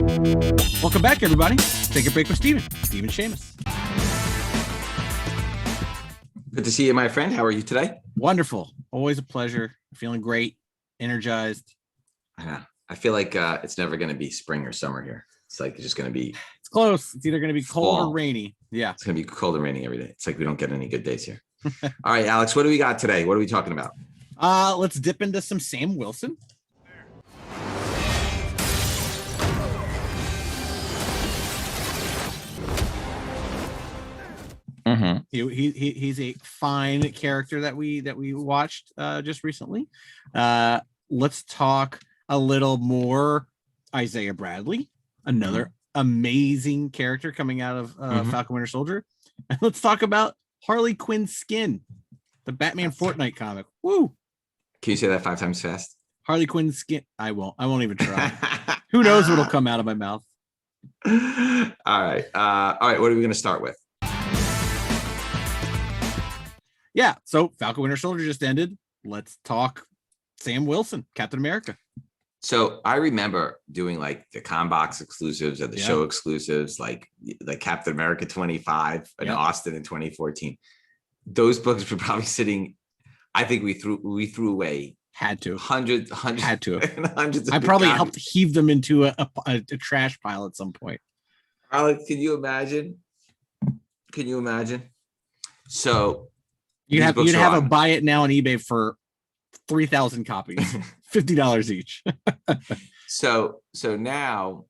Welcome back, everybody. Take a break with Stephen Shamus. Good to see you, my friend. How are you today? Wonderful. Always a pleasure. Feeling great, energized. I feel like it's never going to be spring or summer here. It's like it's just going to be. It's close. It's either going to be cold or rainy. Yeah. It's going to be cold and rainy every day. It's like we don't get any good days here. All right, Alex, what do we got today? What are we talking about? Let's dip into some Sam Wilson. Mm-hmm. He's a fine character that we watched just recently. Let's talk a little more Isaiah Bradley, another amazing character coming out of Falcon Winter Soldier. And let's talk about Harley Quinn's skin, the Batman Fortnite comic. Woo! Can you say that 5 times fast? Harley Quinn's skin. I won't even try. Who knows what'll come out of my mouth? All right. What are we going to start with? Yeah, so Falcon Winter Soldier just ended. Let's talk Sam Wilson, Captain America. So I remember doing like the ComBox exclusives or the show exclusives, like Captain America 25 in Austin in 2014. Those books were probably sitting. I think we threw away. Had to hundreds. Had to. Hundreds. I probably helped heave them into a trash pile at some point. Alex, can you imagine? So. You'd have a buy it now on eBay for 3,000 copies, $50 each. So now,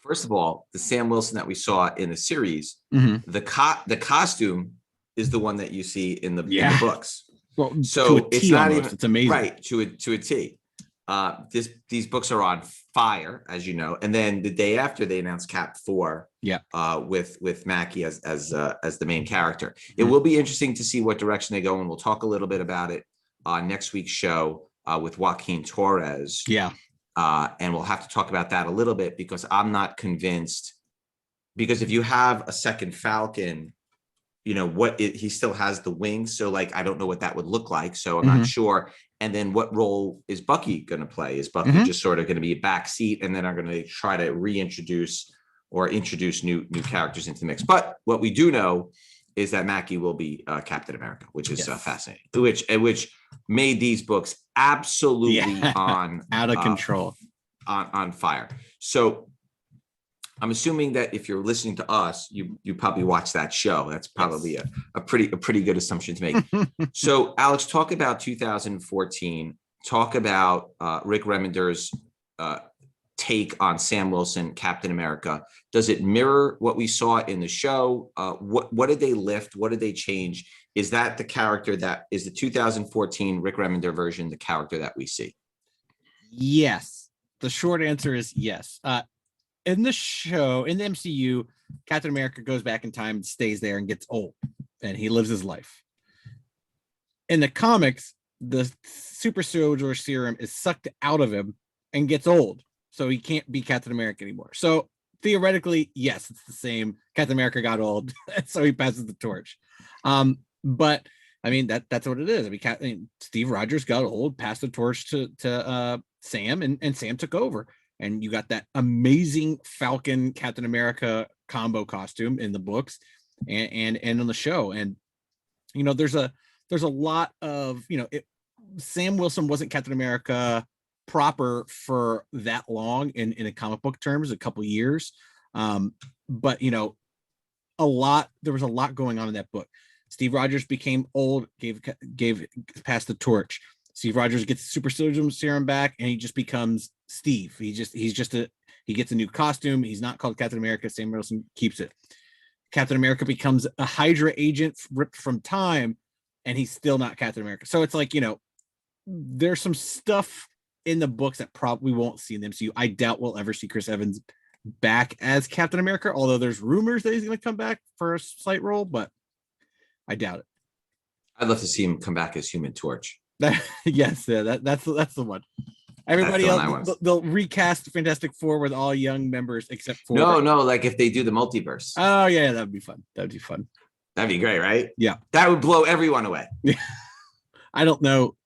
first of all, the Sam Wilson that we saw in the series, the costume is the one that you see in the books. Well, so it's not almost. even it's amazing, right? To a T. These books are on fire, as you know, and then the day after they announced Cap 4, with Mackie as the main character. It will be interesting to see what direction they go, and we'll talk a little bit about it on next week's show with Joaquin Torres. And we'll have to talk about that a little bit because I'm not convinced. Because if you have a second Falcon, he still has the wings, so like I don't know what that would look like, so I'm not sure. And then what role is Bucky going to play? Is Bucky just sort of going to be a backseat, and then are going to try to reintroduce or introduce new characters into the mix? But what we do know is that Mackie will be Captain America, which is fascinating, which made these books absolutely on out of control, on fire. So I'm assuming that if you're listening to us, you probably watched that show. That's probably a pretty good assumption to make. So, Alex, talk about 2014. Talk about Rick Remender's take on Sam Wilson, Captain America. Does it mirror what we saw in the show? What did they lift? What did they change? Is that the character that is the 2014 Rick Remender version, the character that we see? Yes. The short answer is yes. In the show, in the MCU, Captain America goes back in time and stays there and gets old, and he lives his life. In the comics, the super soldier serum is sucked out of him and gets old, so he can't be Captain America anymore. So theoretically, yes, it's the same. Captain America got old, so he passes the torch. But I mean that's what it is. I mean, Steve Rogers got old, passed the torch to Sam, and Sam took over. And you got that amazing Falcon Captain America combo costume in the books and on the show. And, there's a lot of, Sam Wilson wasn't Captain America proper for that long in a comic book terms, a couple years. But, there was a lot going on in that book. Steve Rogers became old, passed the torch. Steve Rogers gets the super serum back, and he just becomes Steve. He gets a new costume. He's not called Captain America. Sam Wilson keeps it. Captain America becomes a Hydra agent ripped from time, and he's still not Captain America. So it's like, there's some stuff in the books that probably won't see in the MCU. I doubt we'll ever see Chris Evans back as Captain America, although there's rumors that he's going to come back for a slight role, but I doubt it. I'd love to see him come back as Human Torch. Yes, that's the one. Everybody else, they'll recast Fantastic Four with all young members except for no, like if they do the multiverse. Oh yeah, that'd be fun. That'd be great, right? Yeah, that would blow everyone away. I don't know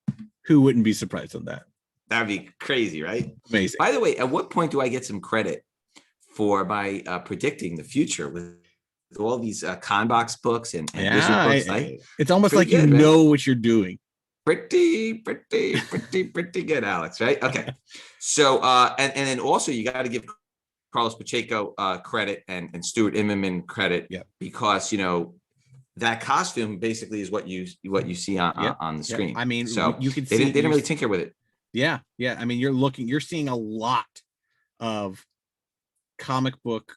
who wouldn't be surprised on that. That'd be crazy, right? Amazing. By the way, at what point do I get some credit for my predicting the future with all these Conbox books and wizard books. It's almost like good, you right? know what you're doing. Pretty good, Alex, right? Okay. So and then also you got to give Carlos Pacheco credit and Stuart Immonen credit, because that costume basically is what you see on the screen. I mean, so you can they didn't really tinker with it. Yeah. I mean, you're seeing a lot of comic book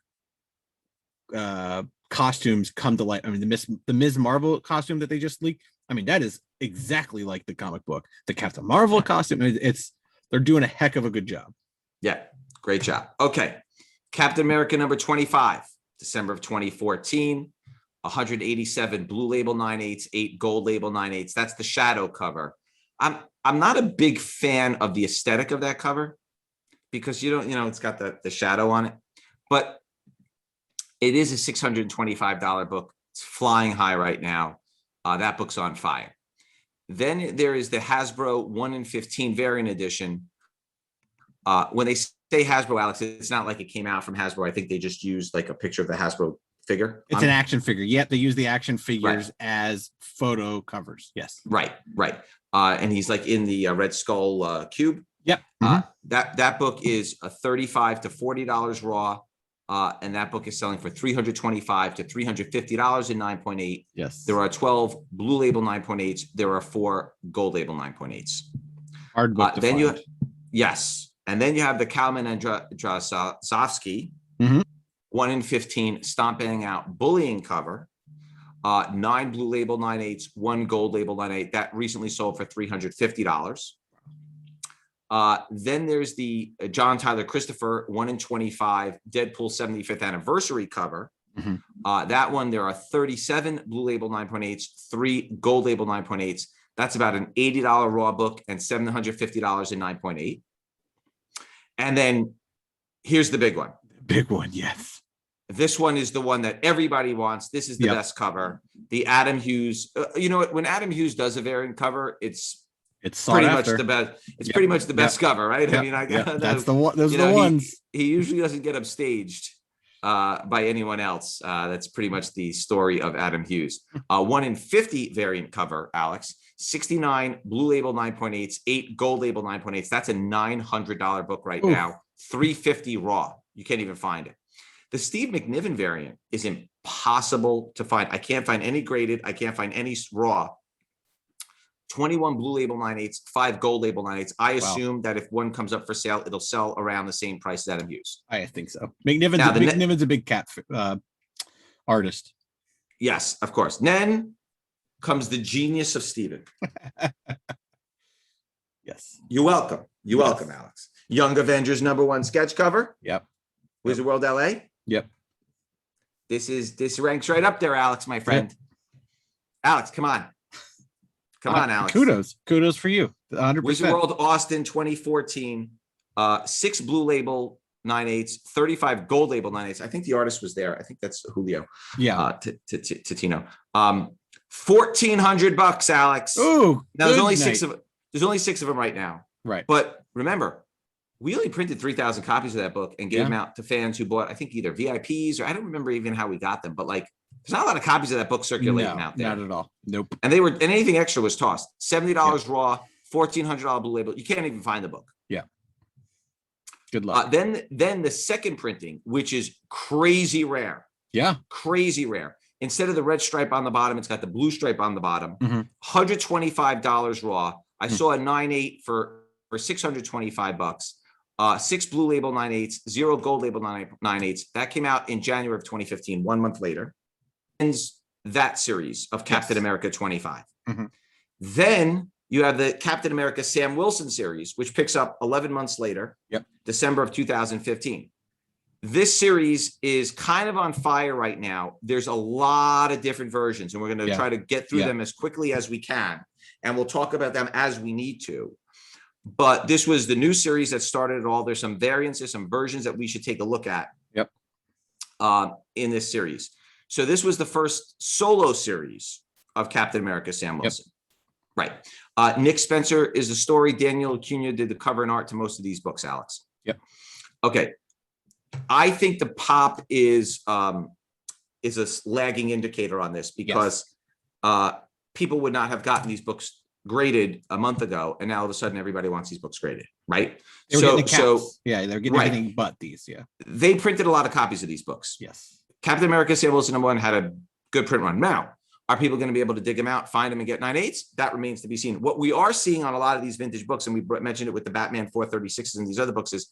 costumes come to life. I mean, the Ms. Marvel costume that they just leaked, I mean, that is exactly like the comic book. The Captain Marvel costume, they're doing a heck of a good job. Yeah, great job. Okay, Captain America number 25, December of 2014, 187 blue label 9/8, 8 gold label 9/8. That's the shadow cover. I'm not a big fan of the aesthetic of that cover, because it's got the shadow on it, but it is a $625 book. It's flying high right now. That book's on fire. Then there is the Hasbro 1 in 15 variant edition. When they say Hasbro, Alex, it's not like it came out from Hasbro. I think they just used like a picture of the Hasbro figure. It's an action figure. Yep, they use the action figures as photo covers. Yes. Right. And he's like in the Red Skull cube. Yep. That book is a $35 to $40 raw. And that book is selling for $325 to $350 in 9.8. Yes. There are 12 blue label 9.8s. There are 4 gold label 9.8s. Hard book to find. Yes. And then you have the Kalman and Drasovsky 1 in 15 Stomping Out Bullying cover. 9 blue label 9/8, 1 gold label 9/8. That recently sold for $350. Then there's the John Tyler Christopher 1 in 25 Deadpool 75th anniversary cover. That one, there are 37 blue label 9.8s, 3 gold label 9.8s. That's about an $80 raw book and $750 in 9.8. And then here's the big one. Big one, yes. This one is the one that everybody wants. This is the best cover. The Adam Hughes. When Adam Hughes does a variant cover, it's pretty much the best. It's pretty much the best cover, right? I mean, that's the one. Those are the ones. He usually doesn't get upstaged by anyone else. That's pretty much the story of Adam Hughes. 1 in 50 variant cover, Alex. 69 blue label 9.8s, 8 gold label 9.8s. That's a $900 book right now. $350 raw. You can't even find it. The Steve McNiven variant is impossible to find. I can't find any graded. I can't find any raw. 21 blue label 9/8, 5 gold label 9/8. I assume that if one comes up for sale, it'll sell around the same price as Adam Hughes. I think so. McNiven's a big cat artist. Yes, of course. Then comes the genius of Stephen. Yes. You're welcome. You're welcome, Alex. Young Avengers #1 sketch cover. Yep. Wizard World LA. Yep. This ranks right up there, Alex, my friend. Yep. Alex, come on. Come on, Alex. Kudos for you. 100%. Wizard World Austin 2014. 6 blue label 9/8, 35 gold label 9/8. I think the artist was there. I think that's Julio. Yeah. Tino. $1,400, Alex. Oh, now there's only 6 of them right now. Right. But remember, we only printed 3,000 copies of that book and gave them out to fans who bought, I think, either VIPs or I don't remember even how we got them, but like there's not a lot of copies of that book circulating out there. Not at all. Nope. And anything extra was tossed. $70 raw, $1,400 blue label. You can't even find the book. Yeah. Good luck. Then the second printing, which is crazy rare. Yeah. Crazy rare. Instead of the red stripe on the bottom, it's got the blue stripe on the bottom. $125 raw. I saw a 9/8 for $625. 6 blue label 9/8, 0 gold label 9/8. That came out in January of 2015, 1 month later. Ends that series of Captain America 25. Then you have the Captain America Sam Wilson series, which picks up 11 months later, December of 2015. This series is kind of on fire right now. There's a lot of different versions, and we're going to try to get through them as quickly as we can. And we'll talk about them as we need to. But this was the new series that started it all. There's some variances, some versions that we should take a look at in this series. So this was the first solo series of Captain America Sam Wilson. Right. Nick Spencer is the story. Daniel Acuna did the cover and art to most of these books, Alex. Yep. Okay. I think the pop is a lagging indicator on this because people would not have gotten these books graded a month ago, and now all of a sudden everybody wants these books graded, right? They were getting the caps. Yeah, they're getting everything but these. Yeah, they printed a lot of copies of these books. Yes, Captain America Sam Wilson #1 had a good print run. Now, are people going to be able to dig them out, find them, and get 9/8? That remains to be seen. What we are seeing on a lot of these vintage books, and we mentioned it with the Batman 436s and these other books, is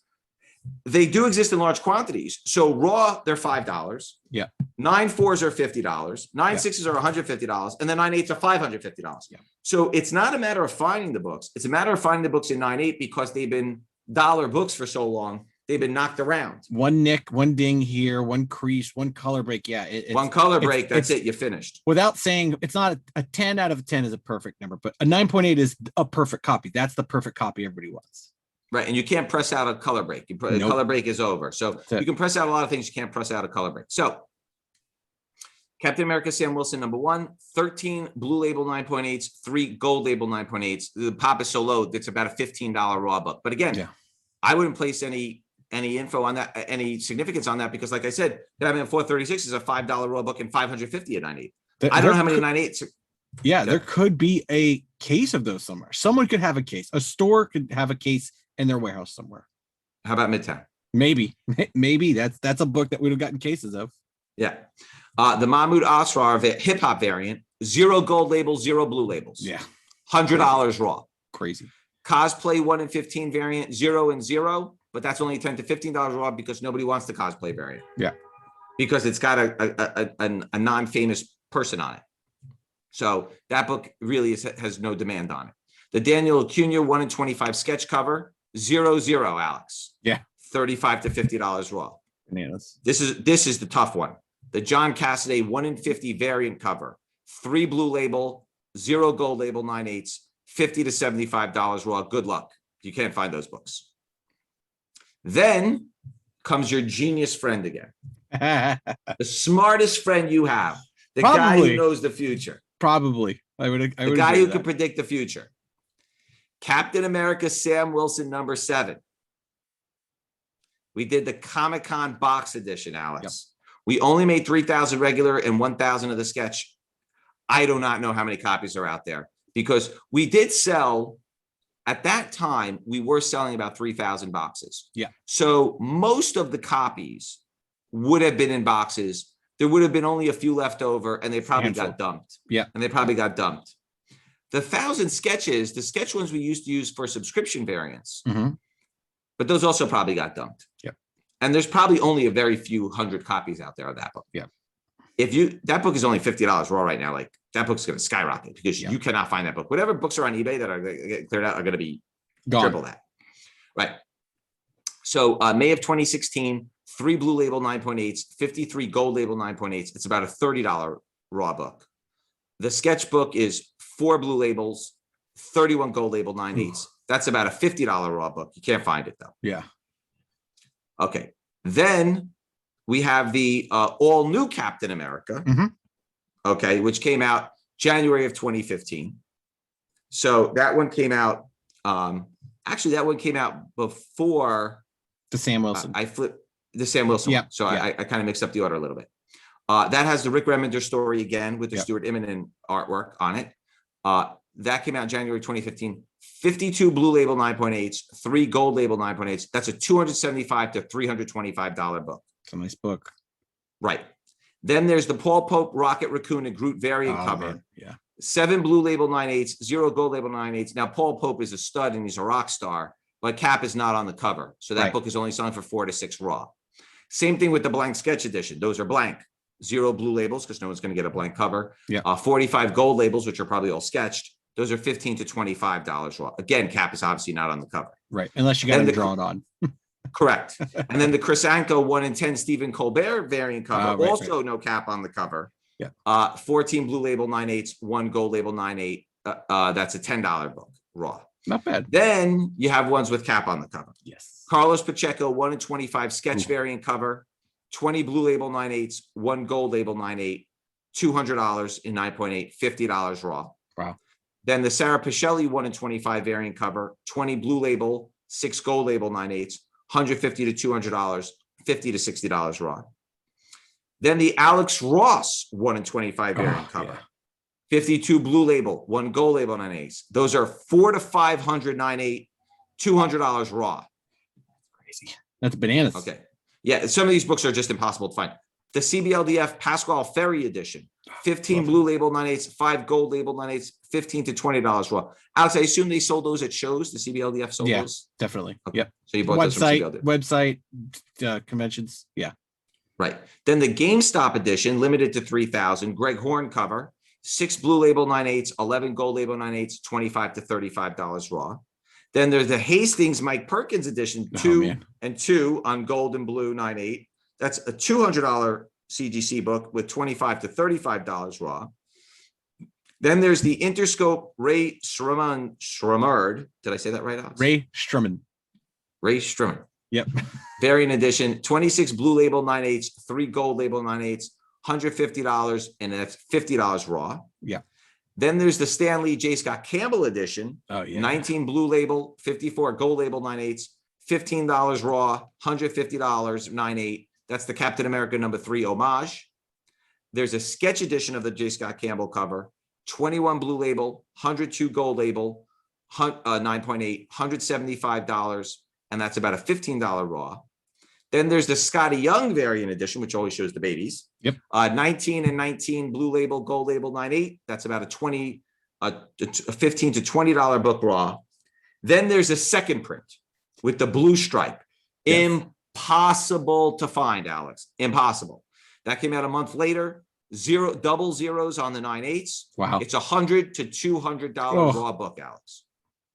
they do exist in large quantities. So raw, they're $5. Yeah. 9/4s are $50. 9/6s are $150, and then 9/8s are $550. Yeah. So it's not a matter of finding the books. It's a matter of finding the books in 9/8 because they've been dollar books for so long. They've been knocked around. One nick, one ding here, one crease, one color break. Yeah. One color break. That's it. You finished. Without saying, it's not a 10 out of 10 is a perfect number, but a 9.8 is a perfect copy. That's the perfect copy everybody wants. Right. And you can't press out a color break. The color break is over. So you can press out a lot of things. You can't press out a color break. So Captain America Sam Wilson #1, 13 blue label 9.8s, 3 gold label 9.8s. The pop is so low, it's about a $15 raw book. But again, I wouldn't place any info on that, any significance on that, because like I said, Batman 436 is a $5 raw book and $550 at 9.8. I don't know how many 9.8s. Yeah, there could be a case of those somewhere. Someone could have a case. A store could have a case in their warehouse somewhere. How about Midtown? Maybe that's a book that we'd have gotten cases of. Yeah. The Mahmoud Asrar hip hop variant, 0 gold labels, 0 blue labels. Yeah. $100 raw. Crazy. Cosplay 1 in 15 variant, 0 and 0, but that's only $10 to $15 raw because nobody wants the cosplay variant. Yeah. Because it's got a non-famous person on it. So that book really has no demand on it. The Daniel Acuna 1 in 25 sketch cover, 0, Alex. Yeah. $35 to $50 raw. Bananas. This is the tough one. The John Cassaday 1 in 50 variant cover, 3 blue label, 0 gold label 9/8, $50 to $75 raw. Good luck. You can't find those books. Then comes your genius friend again. The smartest friend you have. The guy who knows the future. Probably. The guy who can predict the future. Captain America Sam Wilson #7. We did the Comic-Con box edition, Alex. Yep. We only made 3,000 regular and 1,000 of the sketch. I do not know how many copies are out there because we did sell, at that time, we were selling about 3,000 boxes. Yeah. So most of the copies would have been in boxes. There would have been only a few left over and they probably got dumped. Yeah. And they probably got dumped. The 1,000 sketches, the sketch ones we used to use for subscription variants, but those also probably got dumped. Yeah. And there's probably only a very few hundred copies out there of that book. Yeah. That book is only $50 raw right now. Like that book's going to skyrocket because you cannot find that book. Whatever books are on eBay that are going to get cleared out are going to be triple that. Right. So May of 2016, 3 blue label 9.8s, 53 gold label 9.8s. It's about a $30 raw book. The sketchbook is 4 blue labels, 31 gold label 9/8. That's about a $50 raw book. You can't find it though. Yeah. Okay. Then we have the all new Captain America. Okay, which came out January of 2015. So that one came out. Actually, that one came out before the Sam Wilson. I flipped the Sam Wilson. Yeah. One. So I kind of mixed up the order a little bit. That has the Rick Remender story again with the Stuart Immonen artwork on it. That came out January 2015. 52 blue label 9.8s, 3 gold label 9.8s. That's a $275 to $325 book. It's a nice book. Right. Then there's the Paul Pope, Rocket, Raccoon, and Groot variant cover. Man. Yeah. 7 blue label 9/8, 0 gold label 9/8. Now, Paul Pope is a stud and he's a rock star, but Cap is not on the cover. So that book is only selling for 4 to 6 raw. Same thing with the blank sketch edition. Those are blank. 0 blue labels because no one's going to get a blank cover. Yeah. 45 gold labels, which are probably all sketched. Those are $15 to $25 raw. Again, Cap is obviously not on the cover. Right. Unless you got to draw it on. Correct. And then the Chris Anko 1 in 10 Stephen Colbert variant cover. No Cap on the cover. Yeah. 14 blue label 9/8, 1 gold label 9/8. That's a $10 book raw. Not bad. Then you have ones with Cap on the cover. Yes. Carlos Pacheco 1 in 25 sketch variant cover. 20 blue label 9/8, 1 gold label 9/8, $200 in 9.8, $50 raw. Wow. Then the Sarah Pichelli 1 in 25 variant cover, 20 blue label, 6 gold label 9/8, $150 to $200, $50 to $60 raw. Then the Alex Ross 1 in 25 variant cover. Yeah. 52 blue label, 1 gold label 9/8. Those are $400 to $500 9/8, $200 raw. Crazy. That's bananas. Okay. Yeah, some of these books are just impossible to find. The CBLDF Pasquale Ferry edition, 15 blue label 9/8, 5 gold label 9/8, $15 to $20 raw. Alex, I assume they sold those at shows. The CBLDF sold those? Definitely. Okay. Yep. So you bought those from CBLDF. Website, conventions. Yeah. Right. Then the GameStop edition, limited to 3,000, Greg Horn cover, 6 blue label 9/8, 11 gold label 9/8, $25 to $35 raw. Then there's the Hastings Mike Perkins edition, 2 and 2 on gold and blue 9/8. That's a $200 CGC book with $25 to $35 raw. Then there's the Interscope Ray Strumard. Did I say that right, Alex? Ray Strumman. Yep. Variant edition, 26 blue label 9/8, 3 gold label 9/8, $150, and that's $50 raw. Yeah. Then there's the Stanley J. Scott Campbell edition. Oh, yeah. 19 blue label, 54 gold label 9/8, $15 raw, $150 9/8. That's the Captain America #3 homage. There's a sketch edition of the J. Scott Campbell cover, 21 blue label, 102 gold label, 9.8, $175, and that's about a $15 raw. Then there's the Scotty Young variant edition, which always shows the babies. Yep. 19 and 19 blue label, gold label 9/8. That's about a $15 to $20 book raw. Then there's a second print with the blue stripe. Yes. Impossible to find, Alex. Impossible. That came out a month later. Double zeros on the 9/8. Wow. It's $100 to $200 raw book, Alex.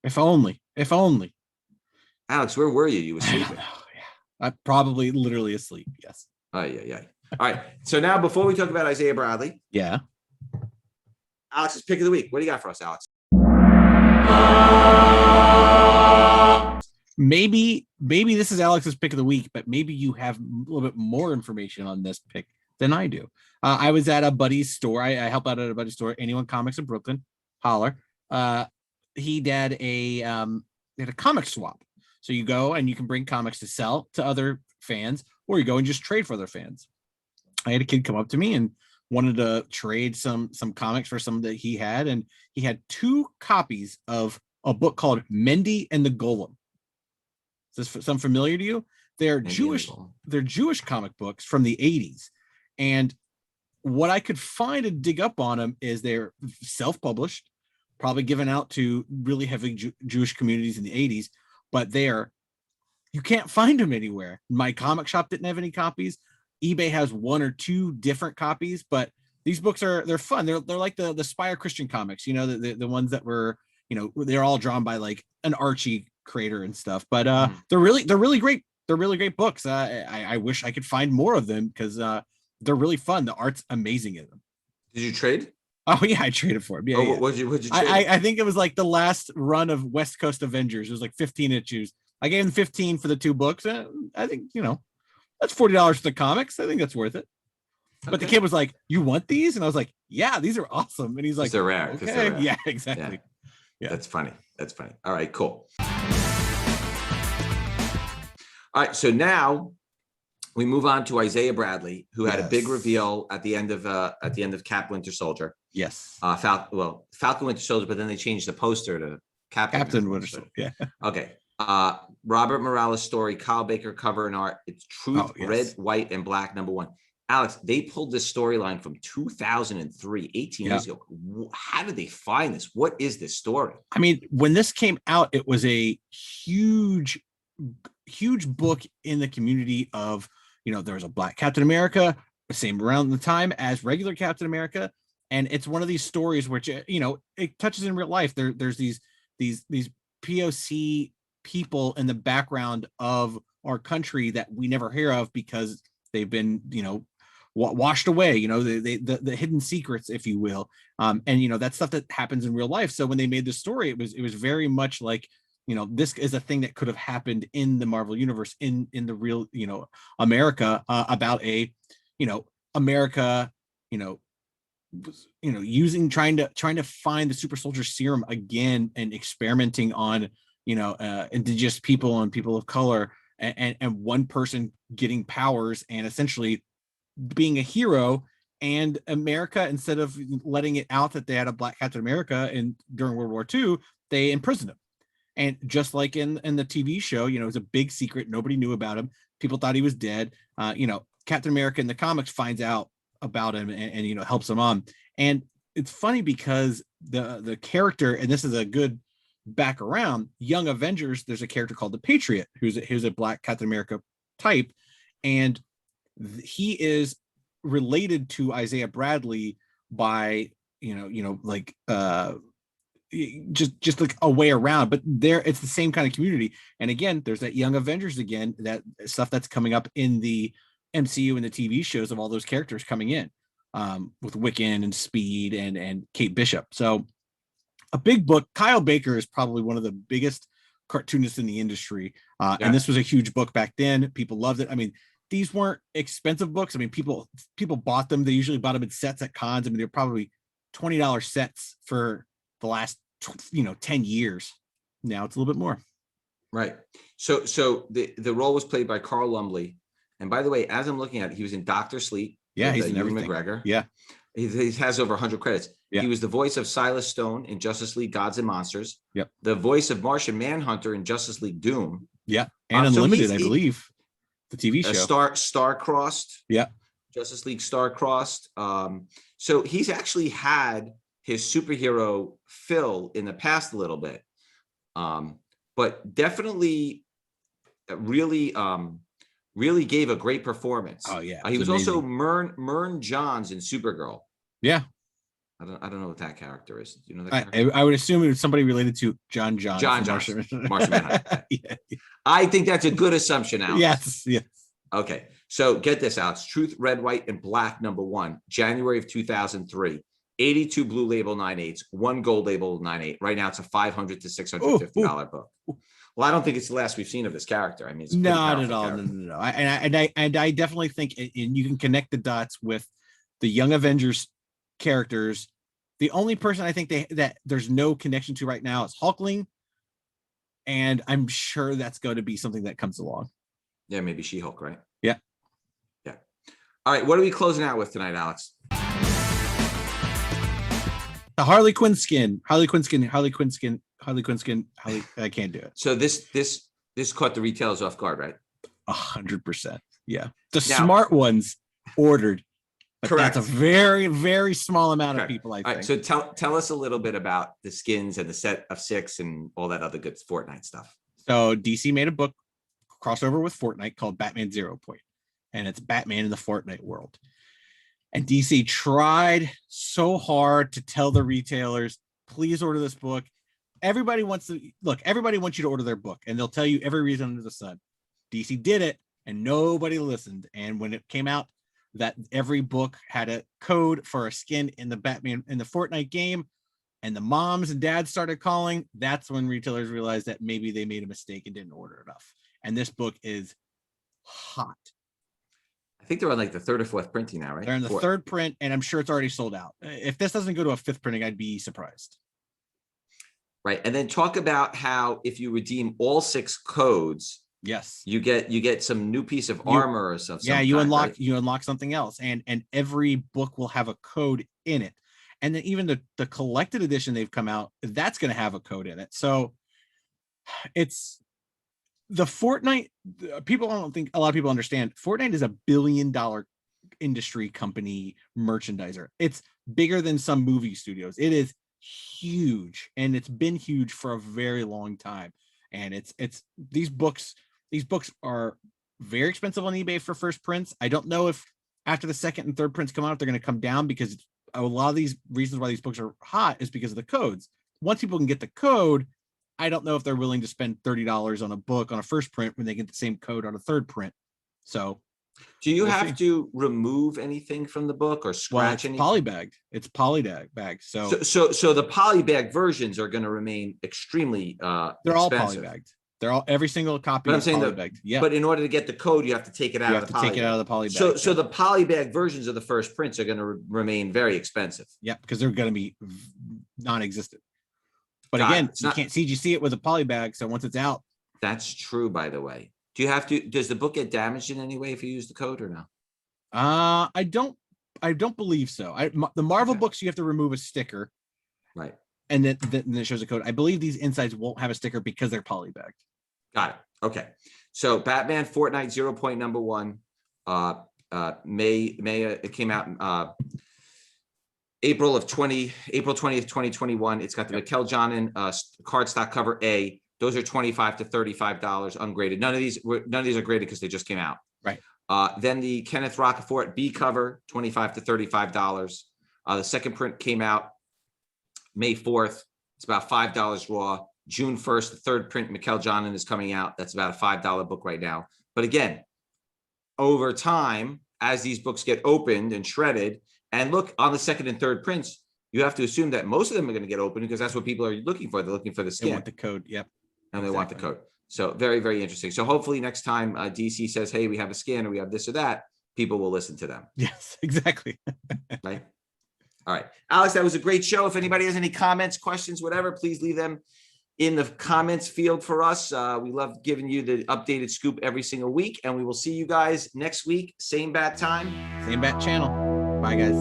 If only. Alex, where were you? You were sleeping. I'm probably literally asleep. Yes. Oh, yeah. All right. So now, before we talk about Isaiah Bradley, yeah, Alex's pick of the week. What do you got for us, Alex? Maybe this is Alex's pick of the week, but maybe you have a little bit more information on this pick than I do. I was at a buddy's store. I help out at a buddy's store. Anyone Comics in Brooklyn, holler. He did a comic swap. So you go and you can bring comics to sell to other fans, or you go and just trade for other fans. I had a kid come up to me and wanted to trade some comics for some that he had, and he had 2 copies of a book called Mendy and the Golem. Is this sound familiar to you? They're Jewish comic books from the 80s. And what I could find and dig up on them is they're self-published, probably given out to really heavy Jewish communities in the 80s, but you can't find them anywhere. My comic shop didn't have any copies. eBay has 1 or 2 different copies, but these books they're fun. They're like the Spire Christian comics, the ones that were, they're all drawn by like an Archie creator and stuff, but they're really great. They're really great books. I wish I could find more of them because they're really fun. The art's amazing in them. Did you trade? Oh yeah, I traded for him. Yeah, yeah. What'd you trade? I think it was like the last run of West Coast Avengers. It was like 15 issues. I gave him 15 for the 2 books. I think that's $40 for the comics. I think that's worth it. But the kid was like, "You want these?" And I was like, "Yeah, these are awesome." And he's like, "They're rare." Okay. They're rare. Yeah, exactly. Yeah. That's funny. All right, cool. All right, so now we move on to Isaiah Bradley, who had a big reveal at the end of Cap Winter Soldier. Yes. Falcon Winter Soldier, but then they changed the poster to Captain Winter Soldier. Yeah. Okay. Robert Morales story, Kyle Baker cover and art. It's Truth, Red, White, and Black #1. Alex, they pulled this storyline from 2003, 18 years ago. How did they find this? What is this story? I mean, when this came out, it was a huge book in the community of, there was a Black Captain America, same around the time as regular Captain America. And it's one of these stories which, it touches in real life. There's these POC people in the background of our country that we never hear of because they've been, washed away, the hidden secrets, if you will. And, that's stuff that happens in real life. So when they made this story, it was very much like, this is a thing that could have happened in the Marvel universe, in the real, America, about a, America, trying to find the super soldier serum again and experimenting on, indigenous people and people of color and one person getting powers and essentially being a hero. And America, instead of letting it out that they had a black Captain America during World War II, they imprisoned him. And just like in the TV show, it was a big secret. Nobody knew about him. People thought he was dead. Captain America in the comics finds out about him and helps him on. And it's funny because the character, and this is a good back around, Young Avengers, there's a character called the Patriot who's a black Captain America type, and he is related to Isaiah Bradley by just like a way around, but it's the same kind of community. And again, there's that Young Avengers again, that stuff that's coming up in the MCU and the TV shows of all those characters coming in, with Wiccan and Speed and Kate Bishop. So a big book. Kyle Baker is probably one of the biggest cartoonists in the industry. And this was a huge book back then. People loved it. I mean, these weren't expensive books. I mean, people bought them. They usually bought them in sets at cons. I mean, they're probably $20 sets for the last 10 years. Now it's a little bit more. Right. So the role was played by Carl Lumbley. And by the way, as I'm looking at it, he was in Dr. Sleep. Yeah, he's in Ewan everything. McGregor. Yeah. He has over 100 credits. Yeah. He was the voice of Silas Stone in Justice League Gods and Monsters. Yep. The voice of Martian Manhunter in Justice League Doom. Yeah. And Unlimited, I believe. The TV show. Star-Crossed. Yeah. Justice League Star-Crossed. So he's actually had his superhero fill in the past a little bit. But definitely really gave a great performance. Oh yeah. He was amazing. Also Mern Johns in Supergirl. Yeah. I don't know what that character is. Do you know that character? I would assume it was somebody related to John Johns. Martian Manhunter. Yeah. I think that's a good assumption, Alex. Yes. Okay. So get this, Alex. Truth, Red, White, and Black #1, January of 2003. 82 blue label 9/8, 1 gold label 9/8. Right now it's a $500 to $650 book. Well, I don't think it's the last we've seen of this character. I mean, it's not at all. No. I definitely think, and you can connect the dots with the Young Avengers characters. The only person I think that there's no connection to right now is Hulkling, and I'm sure that's going to be something that comes along. Yeah, maybe She-Hulk, right? Yeah. All right, what are we closing out with tonight, Alex? The Harley Quinn skin. I can't do it. So this caught the retailers off guard, right? 100%. Yeah. The smart ones ordered. But correct. That's a very, very small amount of people, I think. All right, so tell us a little bit about the skins and the set of 6 and all that other good Fortnite stuff. So DC made a book crossover with Fortnite called Batman Zeropoint, and it's Batman in the Fortnite world. And DC tried so hard to tell the retailers, please order this book. Everybody wants you to order their book, and they'll tell you every reason under the sun. DC did it, and nobody listened. And when it came out that every book had a code for a skin in the Batman in the Fortnite game, and the moms and dads started calling, that's when retailers realized that maybe they made a mistake and didn't order enough. And this book is hot. I think they're on like the 3rd or 4th printing now, right? They're in the 3rd print, and I'm sure it's already sold out. If this doesn't go to a 5th printing, I'd be surprised. Right. And then talk about how if you redeem all 6 codes, yes, you get some new piece of armor or something. Yeah, you unlock something else, and every book will have a code in it. And then even the collected edition they've come out, that's going to have a code in it. So it's the Fortnite. People, I don't think a lot of people understand. Fortnite is $1 billion industry company merchandiser. It's bigger than some movie studios. It is huge, and it's been huge for a very long time. And it's these books are very expensive on eBay for first prints. I don't know if after the 2nd and 3rd prints come out, they're going to come down, because a lot of these reasons why these books are hot is because of the codes. Once people can get the code, I don't know if they're willing to spend $30 on a book on a first print when they get the same code on a 3rd print. So do you have to remove anything from the book or scratch anything? Polybagged. It's polybagged. So the polybag versions are going to remain extremely they're all polybagged. They're all, every single copy is polybagged. Yeah. But in order to get the code, you have to take it out of the polybag. Take it out of the polybag. So the polybag versions of the first prints are going to remain very expensive. Yeah, because they're going to be non-existent. But again, you can't CGC it with a polybag. So once it's out. That's true, by the way. Do you have to? Does the book get damaged in any way if you use the code or no? I don't believe so. The Marvel books, you have to remove a sticker, right? And then it shows a code. I believe these insides won't have a sticker because they're polybagged. Got it. Okay. So Batman Fortnite Zeropoint #1. It came out April 20th, 2021. It's got the Mikkel Johnson cardstock cover A. Those are $25 to $35 ungraded. None of these are graded because they just came out. Right. Then the Kenneth Rocafort B cover, $25 to $35. The second print came out May 4th. It's about $5 raw. June 1st, the third print, Mikkel Johnson, is coming out. That's about a $5 book right now. But again, over time, as these books get opened and shredded, and look on the second and third prints, you have to assume that most of them are going to get opened because that's what people are looking for. They're looking for the skin. They want the code. Yep. And they want the code. So very, very interesting. So hopefully next time DC says, hey, we have a skin or we have this or that, people will listen to them. Yes, exactly. Right. All right. Alex, that was a great show. If anybody has any comments, questions, whatever, please leave them in the comments field for us. We love giving you the updated scoop every single week, and we will see you guys next week. Same bat time. Same bat channel. Bye, guys.